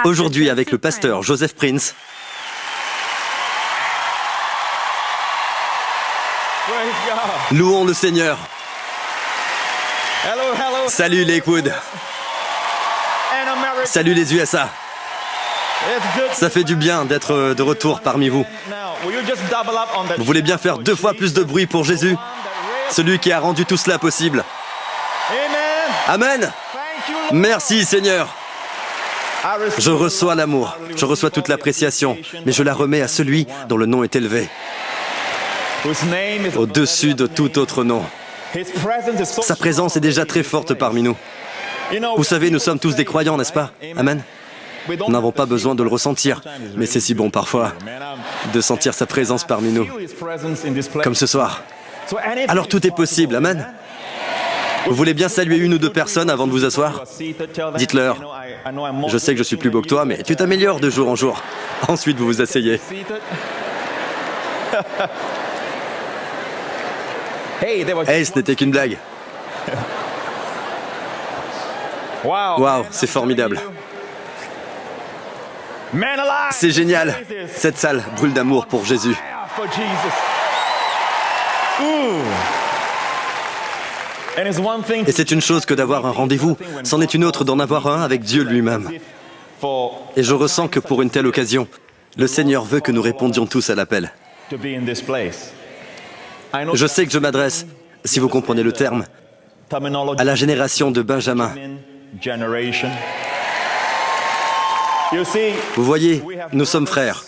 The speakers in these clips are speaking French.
Aujourd'hui avec le pasteur Joseph Prince. Louons le Seigneur. Salut Lakewood. Salut les USA. Ça fait du bien d'être de retour parmi vous. Vous voulez bien faire 2 fois plus de bruit pour Jésus, celui qui a rendu tout cela possible. Amen. Merci Seigneur. Je reçois l'amour, je reçois toute l'appréciation, mais je la remets à celui dont le nom est élevé, au-dessus de tout autre nom. Sa présence est déjà très forte parmi nous. Vous savez, nous sommes tous des croyants, n'est-ce pas? Amen. Nous n'avons pas besoin de le ressentir, mais c'est si bon parfois de sentir sa présence parmi nous, comme ce soir. Alors tout est possible, amen. Vous voulez bien saluer 1 ou 2 personnes avant de vous asseoir? Dites-leur, je sais que je suis plus beau que toi, mais tu t'améliores de jour en jour. Ensuite, vous vous asseyez. Hey, ce n'était qu'une blague. Waouh, c'est formidable. C'est génial. Cette salle brûle d'amour pour Jésus. Et c'est une chose que d'avoir un rendez-vous, c'en est une autre d'en avoir un avec Dieu lui-même. Et je ressens que pour une telle occasion, le Seigneur veut que nous répondions tous à l'appel. Je sais que je m'adresse, si vous comprenez le terme, à la génération de Benjamin. Vous voyez, nous sommes frères,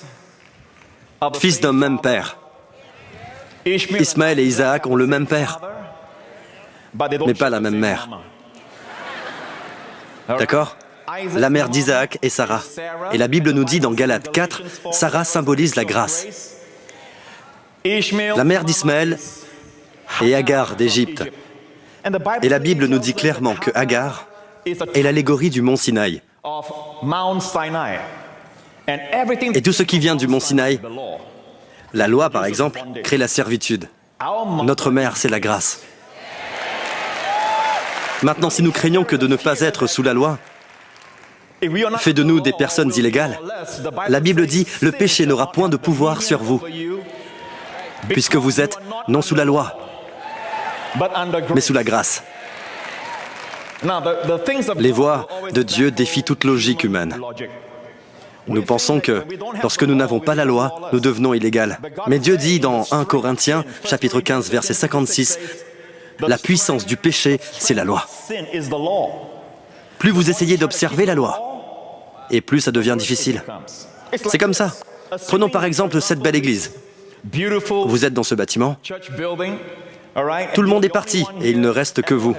fils d'un même père. Ismaël et Isaac ont le même père, mais pas la même mère. D'accord? La mère d'Isaac est Sarah. Et la Bible nous dit dans Galates 4, Sarah symbolise la grâce. La mère d'Ismaël est Agar d'Égypte. Et la Bible nous dit clairement que Agar est l'allégorie du mont Sinaï. Et tout ce qui vient du mont Sinaï, la loi par exemple, crée la servitude. Notre mère, c'est la grâce. Maintenant, si nous craignons que de ne pas être sous la loi, fait de nous des personnes illégales, la Bible dit « Le péché n'aura point de pouvoir sur vous, puisque vous êtes non sous la loi, mais sous la grâce. » Les voies de Dieu défient toute logique humaine. Nous pensons que, lorsque nous n'avons pas la loi, nous devenons illégaux. Mais Dieu dit dans 1 Corinthiens, chapitre 15, verset 56, « La puissance du péché, c'est la loi. » Plus vous essayez d'observer la loi, et plus ça devient difficile. C'est comme ça. Prenons par exemple cette belle église. Vous êtes dans ce bâtiment. Tout le monde est parti et il ne reste que vous.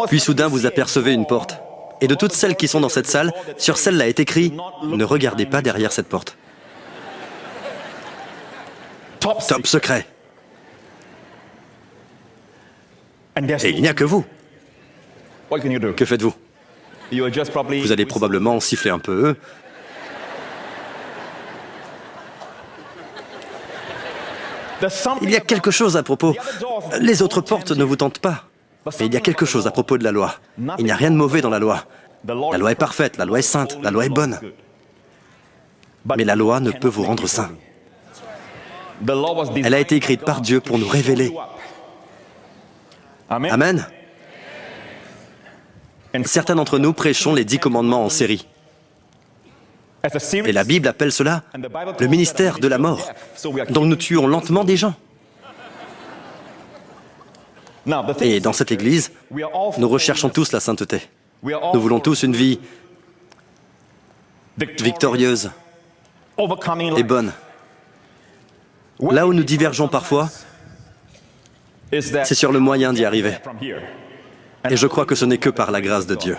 Puis soudain, vous apercevez une porte. Et de toutes celles qui sont dans cette salle, sur celle-là est écrit « Ne regardez pas derrière cette porte. » Top secret. Et il n'y a que vous. Que faites-vous? Vous allez probablement siffler un peu. Il y a quelque chose à propos. Les autres portes ne vous tentent pas. Mais il y a quelque chose à propos de la loi. Il n'y a rien de mauvais dans la loi. La loi est parfaite, la loi est sainte, la loi est bonne. Mais la loi ne peut vous rendre saint. Elle a été écrite par Dieu pour nous révéler. Amen. Certains d'entre nous prêchons les 10 commandements en série. Et la Bible appelle cela le ministère de la mort. Donc nous tuons lentement des gens. Et dans cette église, nous recherchons tous la sainteté. Nous voulons tous une vie victorieuse et bonne. Là où nous divergeons parfois, c'est sur le moyen d'y arriver. Et je crois que ce n'est que par la grâce de Dieu.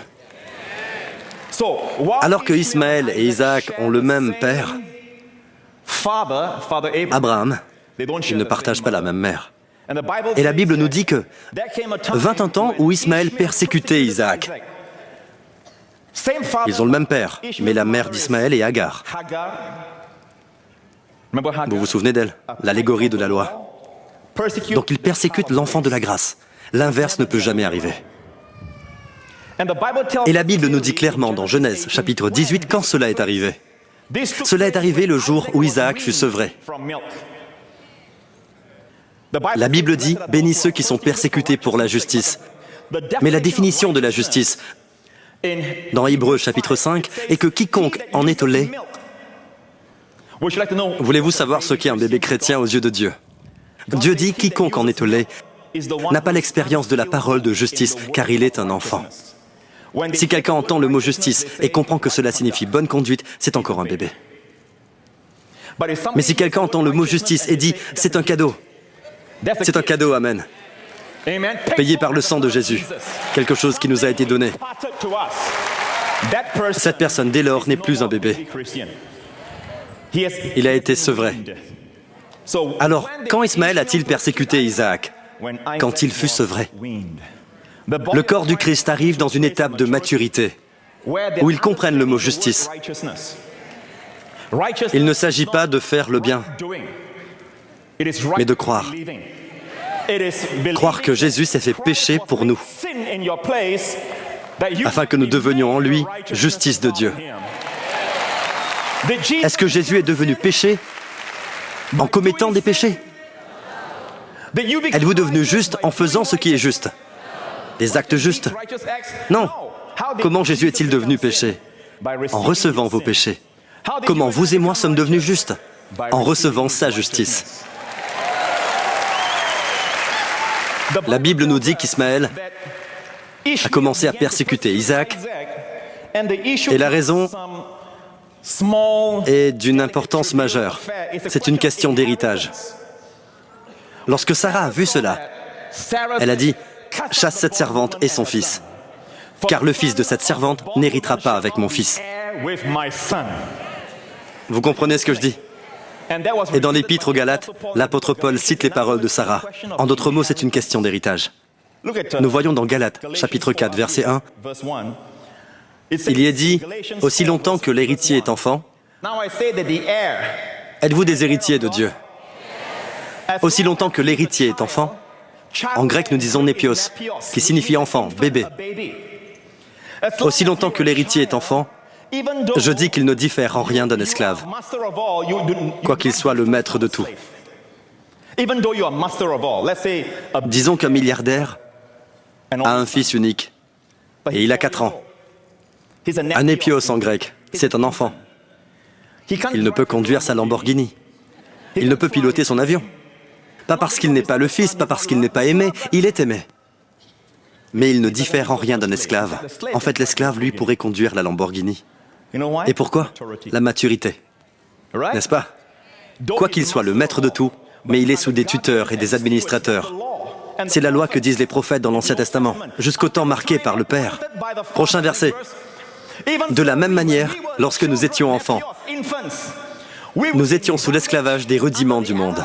Alors que Ismaël et Isaac ont le même père, Abraham, ils ne partagent pas la même mère. Et la Bible nous dit que vint un temps où Ismaël persécutait Isaac. Ils ont le même père, mais la mère d'Ismaël est Agar. Vous vous souvenez d'elle, l'allégorie de la loi. Donc ils persécutent l'enfant de la grâce. L'inverse ne peut jamais arriver. Et la Bible nous dit clairement dans Genèse, chapitre 18, quand cela est arrivé. Cela est arrivé le jour où Isaac fut sevré. La Bible dit « Bénis ceux qui sont persécutés pour la justice ». Mais la définition de la justice, dans Hébreux chapitre 5, est que quiconque en est au lait. Voulez-vous savoir ce qu'est un bébé chrétien aux yeux de Dieu? Dieu dit « Quiconque en est au lait n'a pas l'expérience de la parole de justice, car il est un enfant ». Si quelqu'un entend le mot justice et comprend que cela signifie bonne conduite, c'est encore un bébé. Mais si quelqu'un entend le mot justice et dit « c'est un cadeau », amen. Payé par le sang de Jésus, quelque chose qui nous a été donné. Cette personne, dès lors, n'est plus un bébé. Il a été sevré. Alors, quand Ismaël a-t-il persécuté Isaac? Quand il fut sevré. Le corps du Christ arrive dans une étape de maturité, où ils comprennent le mot justice. Il ne s'agit pas de faire le bien, mais de croire. Croire que Jésus s'est fait pécher pour nous, afin que nous devenions en lui justice de Dieu. Est-ce que Jésus est devenu péché en commettant des péchés? Êtes-vous devenu juste en faisant ce qui est juste? Des actes justes? Non. Comment Jésus est-il devenu péché? En recevant vos péchés. Comment vous et moi sommes devenus justes? En recevant sa justice. La Bible nous dit qu'Ismaël a commencé à persécuter Isaac, et la raison est d'une importance majeure. C'est une question d'héritage. Lorsque Sarah a vu cela, elle a dit « Chasse cette servante et son fils, car le fils de cette servante n'héritera pas avec mon fils. » Vous comprenez ce que je dis? Et dans l'Épître aux Galates, l'apôtre Paul cite les paroles de Sarah. En d'autres mots, c'est une question d'héritage. Nous voyons dans Galates, chapitre 4, verset 1, il y est dit « Aussi longtemps que l'héritier est enfant, êtes-vous des héritiers de Dieu ?» Aussi longtemps que l'héritier est enfant, en grec nous disons népios, qui signifie enfant, bébé. Aussi longtemps que l'héritier est enfant, je dis qu'il ne diffère en rien d'un esclave, quoiqu'il soit le maître de tout. Disons qu'un milliardaire a un fils unique, et il a 4 ans. Un népios en grec, c'est un enfant. Il ne peut conduire sa Lamborghini. Il ne peut piloter son avion. Pas parce qu'il n'est pas le fils, pas parce qu'il n'est pas aimé, il est aimé. Mais il ne diffère en rien d'un esclave. En fait, l'esclave, lui, pourrait conduire la Lamborghini. Et pourquoi? La maturité. N'est-ce pas? Quoi qu'il soit le maître de tout, mais il est sous des tuteurs et des administrateurs. C'est la loi que disent les prophètes dans l'Ancien Testament, jusqu'au temps marqué par le Père. Prochain verset. De la même manière, lorsque nous étions enfants, nous étions sous l'esclavage des rudiments du monde.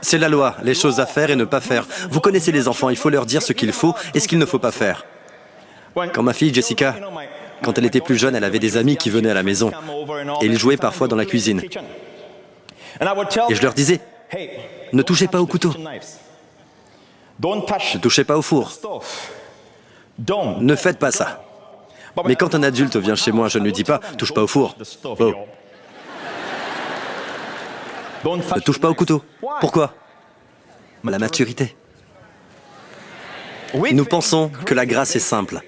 C'est la loi, les choses à faire et ne pas faire. Vous connaissez les enfants, il faut leur dire ce qu'il faut et ce qu'il ne faut pas faire. Quand ma fille Jessica, quand elle était plus jeune, elle avait des amis qui venaient à la maison et ils jouaient parfois dans la cuisine. Et je leur disais, ne touchez pas au couteau, ne touchez pas au four, ne faites pas ça. Mais quand un adulte vient chez moi, je ne lui dis pas, touche pas au four. Oh. Ne touche pas au couteau. Pourquoi? La maturité. Nous pensons que la grâce est simple,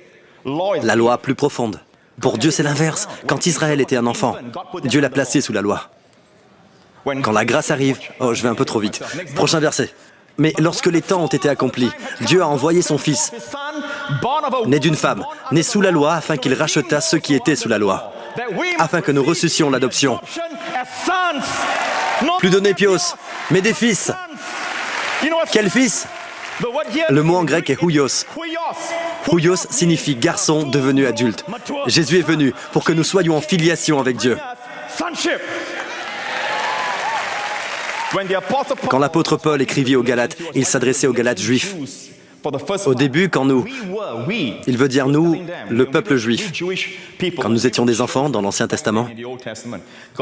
la loi plus profonde. Pour Dieu, c'est l'inverse. Quand Israël était un enfant, Dieu l'a placé sous la loi. Quand la grâce arrive, oh, je vais un peu trop vite. Prochain verset. Mais lorsque les temps ont été accomplis, Dieu a envoyé son Fils, né d'une femme, né sous la loi, afin qu'il rachetât ceux qui étaient sous la loi, afin que nous reçussions l'adoption. Plus de népios, mais des fils. Quel fils? Le mot en grec est huios. Huios signifie garçon devenu adulte. Jésus est venu pour que nous soyons en filiation avec Dieu. Quand l'apôtre Paul écrivit aux Galates, il s'adressait aux Galates juifs. Au début, il veut dire nous, le peuple juif. Quand nous étions des enfants dans l'Ancien Testament,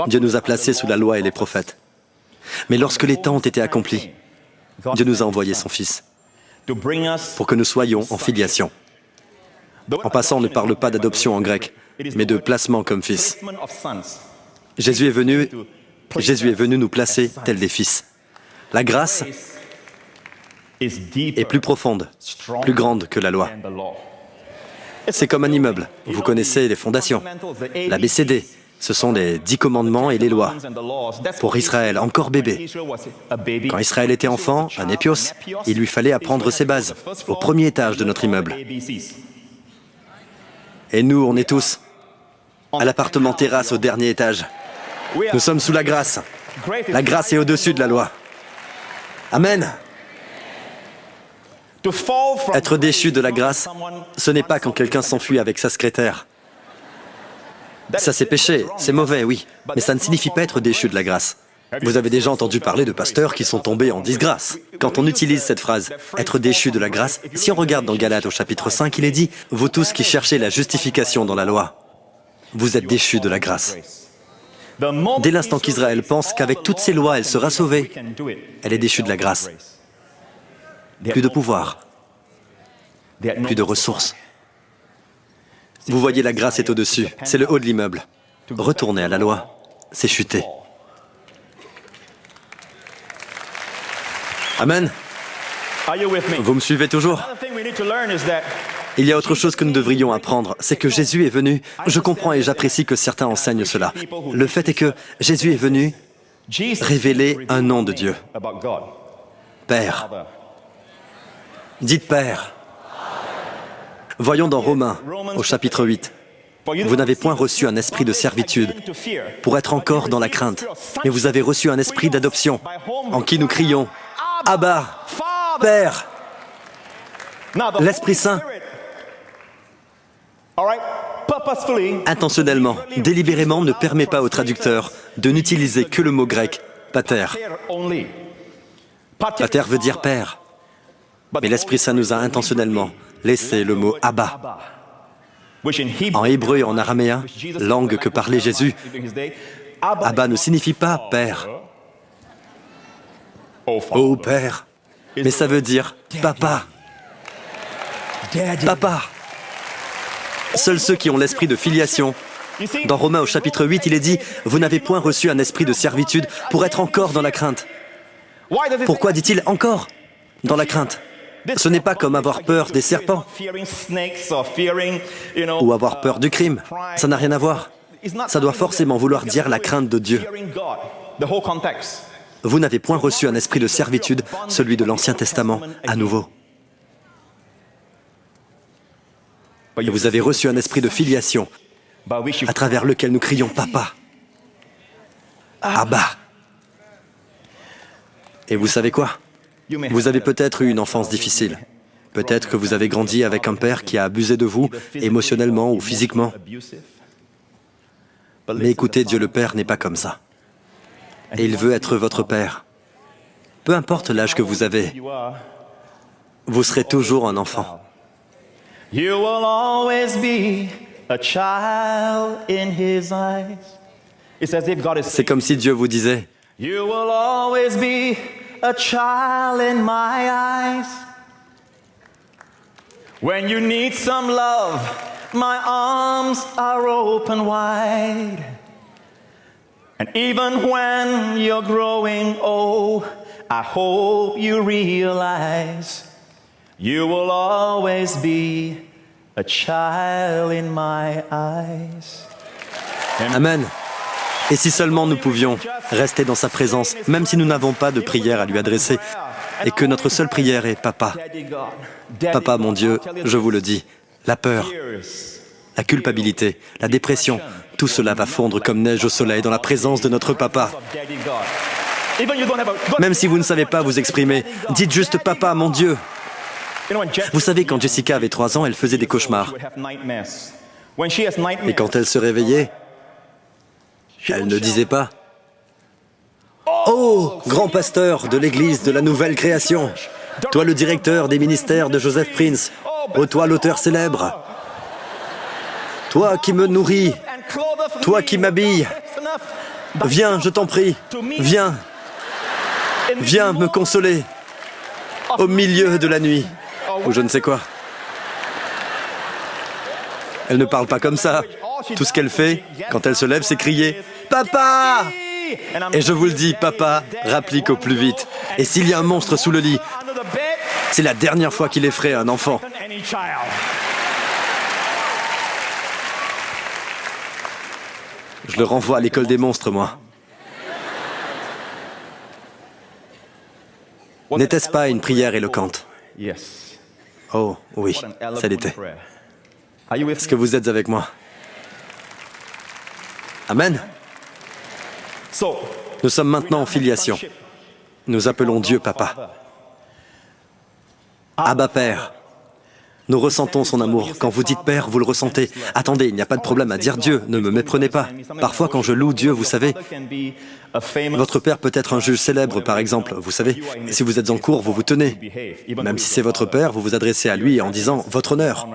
Dieu nous a placés sous la loi et les prophètes. Mais lorsque les temps ont été accomplis, Dieu nous a envoyé son Fils pour que nous soyons en filiation. En passant, on ne parle pas d'adoption en grec, mais de placement comme fils. Jésus est venu nous placer tels des fils. La grâce est plus profonde, plus grande que la loi. C'est comme un immeuble. Vous connaissez les fondations. L'ABCD, ce sont les 10 commandements et les lois. Pour Israël, encore bébé. Quand Israël était enfant, un épios, il lui fallait apprendre ses bases, au premier étage de notre immeuble. Et nous, on est tous à l'appartement terrasse au dernier étage. Nous sommes sous la grâce. La grâce est au-dessus de la loi. Amen. Être déchu de la grâce, ce n'est pas quand quelqu'un s'enfuit avec sa secrétaire. Ça c'est péché, c'est mauvais, oui, mais ça ne signifie pas être déchu de la grâce. Vous avez déjà entendu parler de pasteurs qui sont tombés en disgrâce. Quand on utilise cette phrase, être déchu de la grâce, si on regarde dans Galates au chapitre 5, il est dit « Vous tous qui cherchez la justification dans la loi, vous êtes déchus de la grâce ». Dès l'instant qu'Israël pense qu'avec toutes ses lois, elle sera sauvée, elle est déchue de la grâce. Plus de pouvoir, plus de ressources. Vous voyez, la grâce est au-dessus, c'est le haut de l'immeuble. Retourner à la loi, c'est chuter. Amen. Vous me suivez toujours? Il y a autre chose que nous devrions apprendre, c'est que Jésus est venu. Je comprends et j'apprécie que certains enseignent cela. Le fait est que Jésus est venu révéler un nom de Dieu. Père. Dites Père. Voyons dans Romains, au chapitre 8. Vous n'avez point reçu un esprit de servitude pour être encore dans la crainte, mais vous avez reçu un esprit d'adoption, en qui nous crions « Abba, Père ». L'Esprit Saint, intentionnellement, délibérément, ne permet pas au traducteur de n'utiliser que le mot grec « pater ». Pater veut dire Père, mais l'Esprit Saint nous a intentionnellement laissé le mot « Abba ». En hébreu et en araméen, langue que parlait Jésus, Abba ne signifie pas « Père ». Oh Père, mais ça veut dire « Papa ». Papa. Seuls ceux qui ont l'esprit de filiation. Dans Romains au chapitre 8, il est dit « Vous n'avez point reçu un esprit de servitude pour être encore dans la crainte ». Pourquoi dit-il « encore » dans la crainte? Ce n'est pas comme avoir peur des serpents ou avoir peur du crime. Ça n'a rien à voir. Ça doit forcément vouloir dire la crainte de Dieu. Vous n'avez point reçu un esprit de servitude, celui de l'Ancien Testament, à nouveau. Et vous avez reçu un esprit de filiation, à travers lequel nous crions « Papa »,« Abba ». Et vous savez quoi? Vous avez peut-être eu une enfance difficile. Peut-être que vous avez grandi avec un père qui a abusé de vous, émotionnellement ou physiquement. Mais écoutez, Dieu le Père n'est pas comme ça. Et il veut être votre Père. Peu importe l'âge que vous avez, vous serez toujours un enfant. You will always be a child in his eyes. It's as if God is C'est comme si Dieu vous disait, You will always be a child in my eyes. When you need some love, my arms are open wide. And even when you're growing old, I hope you realize you will always be a child in my eyes. Amen. Et si seulement nous pouvions rester dans sa présence, même si nous n'avons pas de prière à lui adresser, et que notre seule prière est « Papa ». Papa, mon Dieu, je vous le dis, la peur, la culpabilité, la dépression, tout cela va fondre comme neige au soleil dans la présence de notre Papa. Même si vous ne savez pas vous exprimer, dites juste « Papa, mon Dieu ». Vous savez, quand Jessica avait 3 ans, elle faisait des cauchemars. Et quand elle se réveillait, elle ne disait pas « Oh, grand pasteur de l'église de la nouvelle création, toi le directeur des ministères de Joseph Prince, oh toi l'auteur célèbre, toi qui me nourris, toi qui m'habilles, viens, je t'en prie, viens, viens me consoler au milieu de la nuit. » Ou je ne sais quoi. Elle ne parle pas comme ça. Tout ce qu'elle fait, quand elle se lève, c'est crier « Papa !» Et je vous le dis, papa rapplique au plus vite. Et s'il y a un monstre sous le lit, c'est la dernière fois qu'il effraie un enfant. Je le renvoie à l'école des monstres, moi. N'était-ce pas une prière éloquente? Oh, oui, ça l'était. Est-ce que vous êtes avec moi? Amen. Nous sommes maintenant en filiation. Nous appelons Dieu Papa. Abba Père. Nous ressentons son amour. Quand vous dites Père, vous le ressentez. Attendez, il n'y a pas de problème à dire Dieu, ne me méprenez pas. Parfois, quand je loue Dieu, vous savez, votre père peut être un juge célèbre, par exemple. Vous savez, si vous êtes en cours, vous vous tenez. Même si c'est votre père, vous vous adressez à lui en disant « Votre honneur ».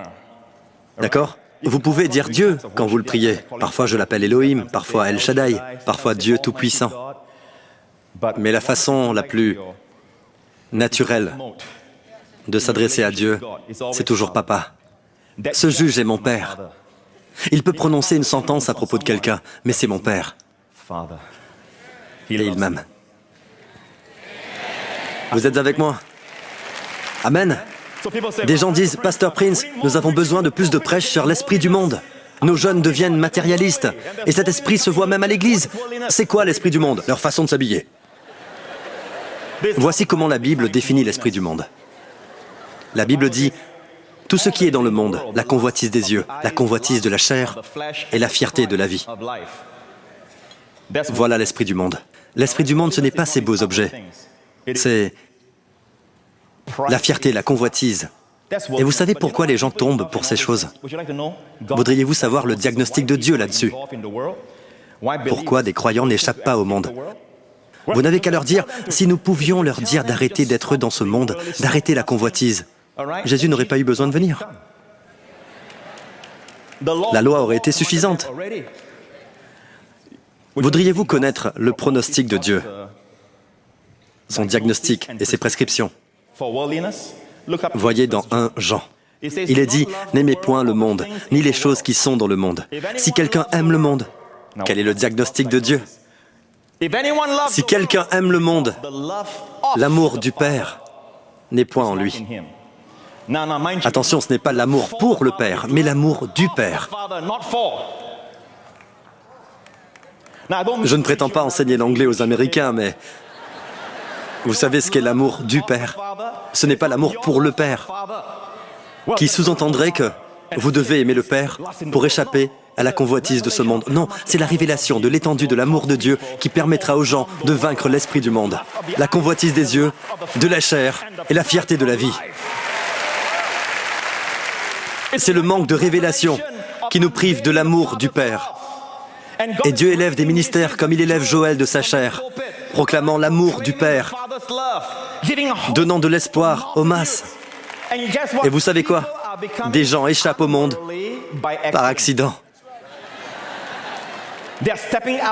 D'accord? Vous pouvez dire Dieu quand vous le priez. Parfois, je l'appelle Elohim, parfois El Shaddai, parfois Dieu Tout-Puissant. Mais la façon la plus naturelle de s'adresser à Dieu, c'est toujours Papa. Ce juge est mon Père. Il peut prononcer une sentence à propos de quelqu'un, mais c'est mon Père. Et il m'aime. Vous êtes avec moi? Amen. Des gens disent, Pasteur Prince, nous avons besoin de plus de prêches sur l'esprit du monde. Nos jeunes deviennent matérialistes. Et cet esprit se voit même à l'église. C'est quoi l'esprit du monde? Leur façon de s'habiller. Voici comment la Bible définit l'esprit du monde. La Bible dit, tout ce qui est dans le monde, la convoitise des yeux, la convoitise de la chair et la fierté de la vie. Voilà l'esprit du monde. L'esprit du monde, ce n'est pas ces beaux objets. C'est la fierté, la convoitise. Et vous savez pourquoi les gens tombent pour ces choses? Voudriez-vous savoir le diagnostic de Dieu là-dessus? Pourquoi des croyants n'échappent pas au monde? Vous n'avez qu'à leur dire, si nous pouvions leur dire d'arrêter d'être dans ce monde, d'arrêter la convoitise, Jésus n'aurait pas eu besoin de venir. La loi aurait été suffisante. Voudriez-vous connaître le pronostic de Dieu, son diagnostic et ses prescriptions? Voyez dans 1 Jean. Il est dit, n'aimez point le monde, ni les choses qui sont dans le monde. Si quelqu'un aime le monde, quel est le diagnostic de Dieu? Si quelqu'un aime le monde, l'amour du Père n'est point en lui. Attention, ce n'est pas l'amour pour le Père, mais l'amour du Père. Je ne prétends pas enseigner l'anglais aux Américains, mais vous savez ce qu'est l'amour du Père? Ce n'est pas l'amour pour le Père, qui sous-entendrait que vous devez aimer le Père pour échapper à la convoitise de ce monde. Non, c'est la révélation de l'étendue de l'amour de Dieu qui permettra aux gens de vaincre l'esprit du monde, la convoitise des yeux, de la chair et la fierté de la vie. C'est le manque de révélation qui nous prive de l'amour du Père. Et Dieu élève des ministères comme il élève Joël de sa chair, proclamant l'amour du Père, donnant de l'espoir aux masses. Et vous savez quoi? Des gens échappent au monde par accident.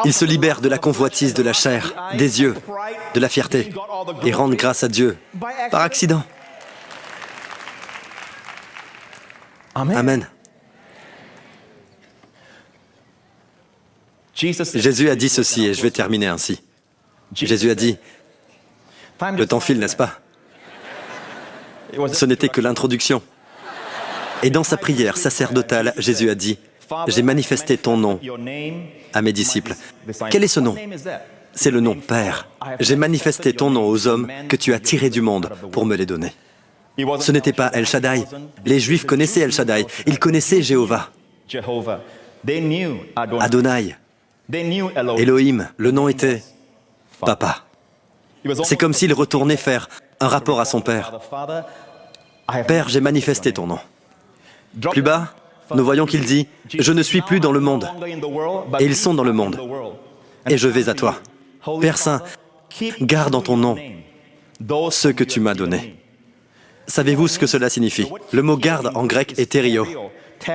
Ils se libèrent de la convoitise de la chair, des yeux, de la fierté, et rendent grâce à Dieu par accident. Amen. Jésus a dit ceci, et je vais terminer ainsi. Jésus a dit, le temps file, n'est-ce pas? Ce n'était que l'introduction. Et dans sa prière sacerdotale, Jésus a dit, j'ai manifesté ton nom à mes disciples. Quel est ce nom? C'est le nom Père. J'ai manifesté ton nom aux hommes que tu as tirés du monde pour me les donner. Ce n'était pas El Shaddai. Les Juifs connaissaient El Shaddai. Ils connaissaient Jéhovah. Adonai. Elohim. Le nom était Papa. C'est comme s'il retournait faire un rapport à son Père. Père, j'ai manifesté ton nom. Plus bas, nous voyons qu'il dit, je ne suis plus dans le monde, et ils sont dans le monde, et je vais à toi. Père Saint, garde en ton nom ce que tu m'as donné. Savez-vous ce que cela signifie? Le mot garde en grec est thério.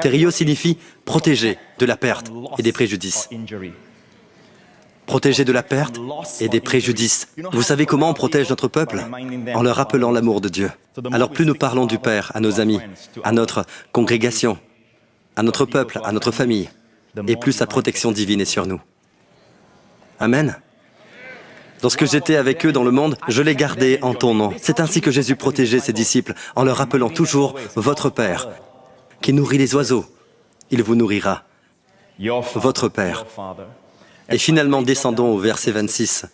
Thério signifie protéger de la perte et des préjudices. Protéger de la perte et des préjudices. Vous savez comment on protège notre peuple? En leur rappelant l'amour de Dieu. Alors plus nous parlons du Père à nos amis, à notre congrégation, à notre peuple, à notre famille, et plus sa protection divine est sur nous. Amen. Lorsque j'étais avec eux dans le monde, je les gardais en ton nom. C'est ainsi que Jésus protégeait ses disciples, en leur rappelant toujours « Votre Père, qui nourrit les oiseaux, il vous nourrira. Votre Père. » Et finalement, descendons au verset 26.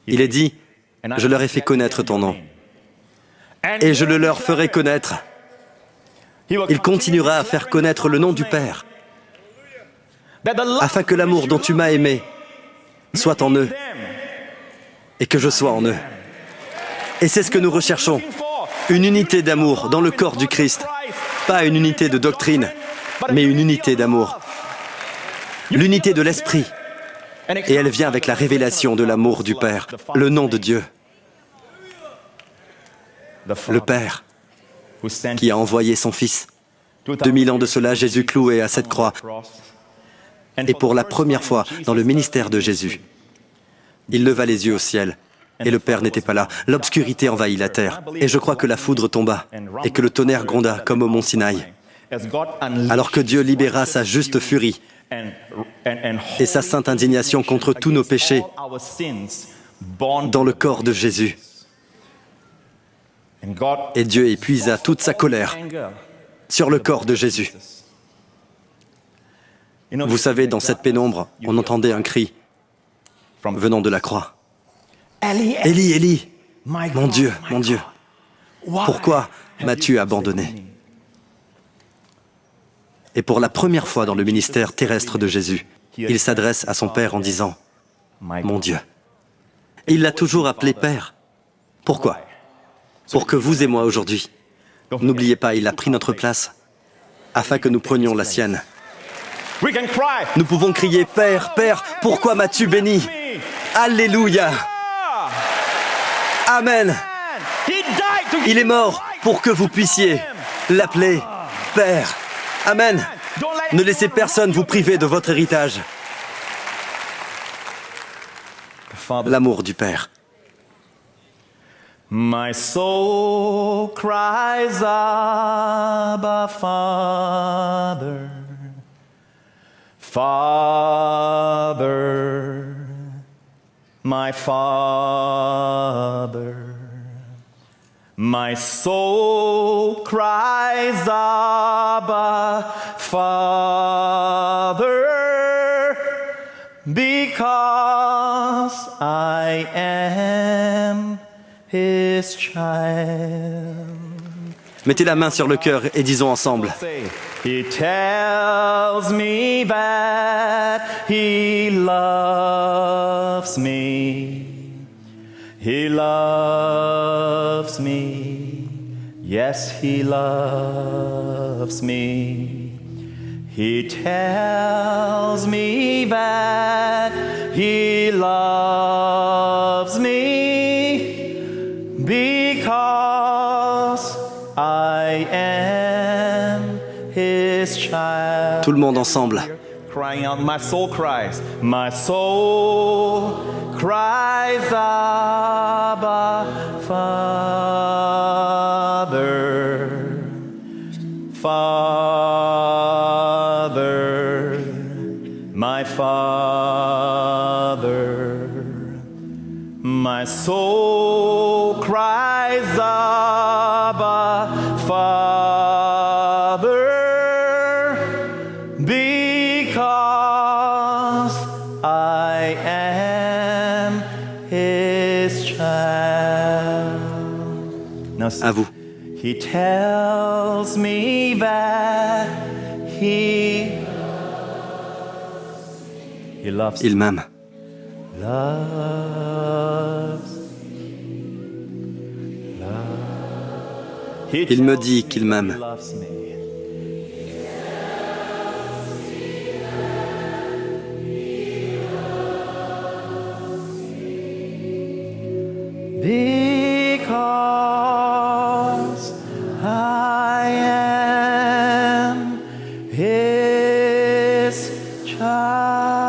Il est dit « Je leur ai fait connaître ton nom, et je le leur ferai connaître. » Il continuera à faire connaître le nom du Père, afin que l'amour dont tu m'as aimé soit en eux, et que je sois en eux. Et c'est ce que nous recherchons, une unité d'amour dans le corps du Christ, pas une unité de doctrine, mais une unité d'amour. L'unité de l'Esprit, et elle vient avec la révélation de l'amour du Père, le nom de Dieu, le Père, qui a envoyé son Fils. 2000 ans de cela, Jésus cloué à cette croix. Et pour la première fois dans le ministère de Jésus, il leva les yeux au ciel, et le Père n'était pas là. L'obscurité envahit la terre, et je crois que la foudre tomba, et que le tonnerre gronda comme au mont Sinaï, alors que Dieu libéra sa juste furie et sa sainte indignation contre tous nos péchés dans le corps de Jésus. Et Dieu épuisa toute sa colère sur le corps de Jésus. Vous savez, dans cette pénombre, on entendait un cri venant de la croix. « Élie, Élie, mon Dieu, pourquoi m'as-tu abandonné ?» Et pour la première fois dans le ministère terrestre de Jésus, il s'adresse à son Père en disant « Mon Dieu ». Il l'a toujours appelé Père. Pourquoi? Pour que vous et moi aujourd'hui, n'oubliez pas, il a pris notre place, afin que nous prenions la sienne. Nous pouvons crier « Père, Père, pourquoi m'as-tu béni ?» Alléluia. Amen. Il est mort pour que vous puissiez l'appeler Père. Amen. Ne laissez personne vous priver de votre héritage. L'amour du Père. My soul cries, Abba, Father, Father, my Father. My soul cries, Abba, Father, because I am His child. Mettez la main sur le cœur et disons ensemble. He tells me that He loves me. He loves me. Yes, He loves me. He tells me that He loves me because I am His child. Tout le monde ensemble. Crying out, my soul cries, my soul cries, Abba, Father, Father, my Father. My soul cries, Abba, Father, because I am His child. Now, À vous. He tells me that He loves Il m'aime. Il me dit qu'il m'aime. Because I am His child.